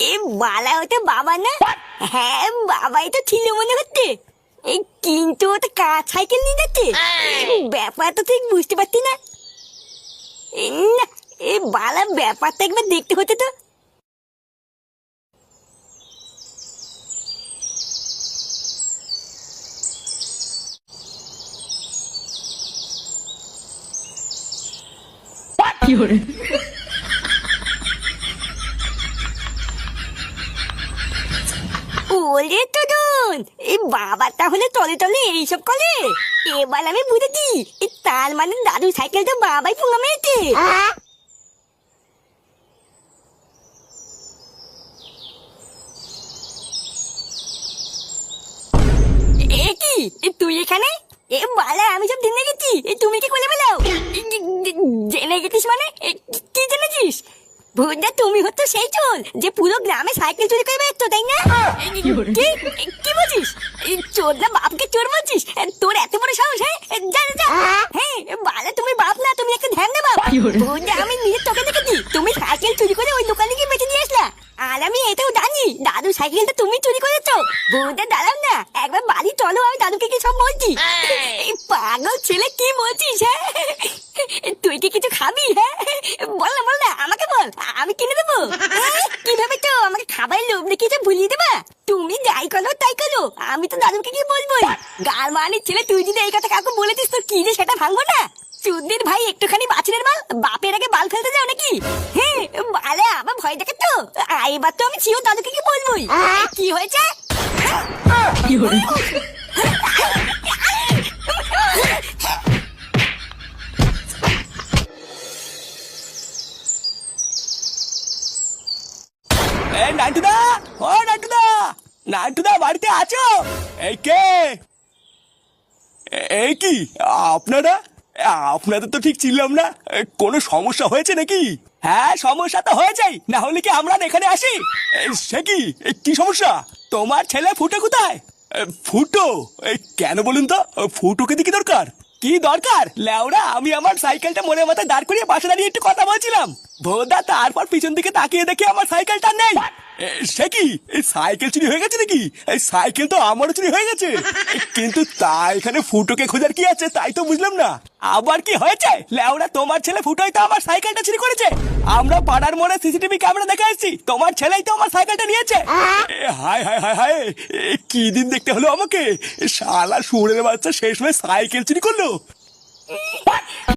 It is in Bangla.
এ বালা ওটা বাবা না? হ্যাঁ বাবাই তো ছিল মনে হচ্ছে। কিন্তু ওটা কার সাইকেল নিয়ে যাচ্ছে? ব্যাপারটা ঠিক বুঝতে পারছি না। না, এই বালা ব্যাপারটা একবার দেখতে হতো তো। ওরে তোদন, এই বাবা তাহলে তলে তলে এইসব করে। এবার আমি বুঝেছি, তার মানে দাদু সাইকেলটা বাবাই পুঙ্গা মেরেছে। এ কি তুই এখানে? এ বালা আমি সব জেনে গেছি, তুমি কি করে বেলাও? জেনে গেছিস মানে কি জেনেছিস? ভুদা তুমি হতো সেই চোর যে পুরো গ্রামে সাইকেল চুরি করে বেড়াচ্ছ, তাই না? কি বলছিস? চোর না বাপকে চোর বলছিস? তোর এত বড় সাহস? হ্যাঁ যা যা। হ্যাঁ বালা তুমি বাপ না, তুমি একটা ধ্যান বাপ। ভুদা আমি নিজের চোখে দেখেছি তুমি সাইকেল চুরি করে ওই দোকানে গিয়ে বেঁচে দিয়ে আসলা। আর আমি এটাও জানি দাদু সাইকেলটা তুমি চুরি করেছো। ভুদা দাঁড়াও না, একবার বাড়ি চলো, আমি দাদুকে কি সব বলছি। এই পাগল ছেলে কি বলছিস? হ্যাঁ তুই কি কিছু খাবি? হ্যাঁ বল না আমাকে বল, আমি কিনে দেবো। কিভাবে তো আমাকে খাবার লোভ দেখিয়েছে ভুলিয়ে দেবা? তুমি যাই করো তাই করো, আমি তো দাদুকে কি বলবো। গার মানির ছেলে, তুই যদি এই কথা কাউকে বলেছিস তোর কি যে সেটা ভাঙবো না। চুদ্দির ভাই একটুখানি বাছুরের বাল, বাপের আগে বাল ফেলতে যাও নাকি? হ্যাঁ বালে আমার ভয় দেখে তো। এবার তো আমি ছিও দাদুকে কি বলবোই। কি হয়েছে? নান্টুদা, ও নান্টুদা, নান্টুদা বাড়িতে আছো? এই কে? এই কি আপনারা? আপনাদের তো ঠিক ছিলাম না। কোনো সমস্যা হয়েছে নাকি? হ্যাঁ সমস্যা তো হয়েছেই, না হলে কি আমরা এখানে আসি? সে কি, কি সমস্যা? তোমার ছেলে ফুটো কোথায়? ফুটো? কেন বলুন তো, ফুটোকে দিয়ে কি দরকার? কি দরকার লেওরা? আমি আমার সাইকেলটা মনের মাথায় দাঁড় করিয়ে পাশে দাঁড়িয়ে একটু কথা বলছিলাম। ভোদা তারপর পিছন দিকে তাকিয়ে দেখি আমার সাইকেলটা নেই। সে কি, সাইকেল চুরি হয়ে গেছে নাকি? সাইকেল তো আমারও চুরি হয়ে গেছে। কিন্তু তা এখানে ফুটোকে খোঁজার কি আছে তাই তো বুঝলাম না। আবার কি হয়েছে লেওরা? তোমার ছেলে ফুটোই তো আমার সাইকেলটা চুরি করেছে। আমরা পাড়ার মোড়ে সিসিটিভি ক্যামেরা দেখে এসেছি, তোমার ছেলেই তো আমার সাইকেলটা নিয়েছে। হায় হায় হায় হায়, কি দিন দেখতে হলো আমাকে। শালা শুয়োরের বাচ্চা শেষ হয়ে সাইকেল চুরি করলো।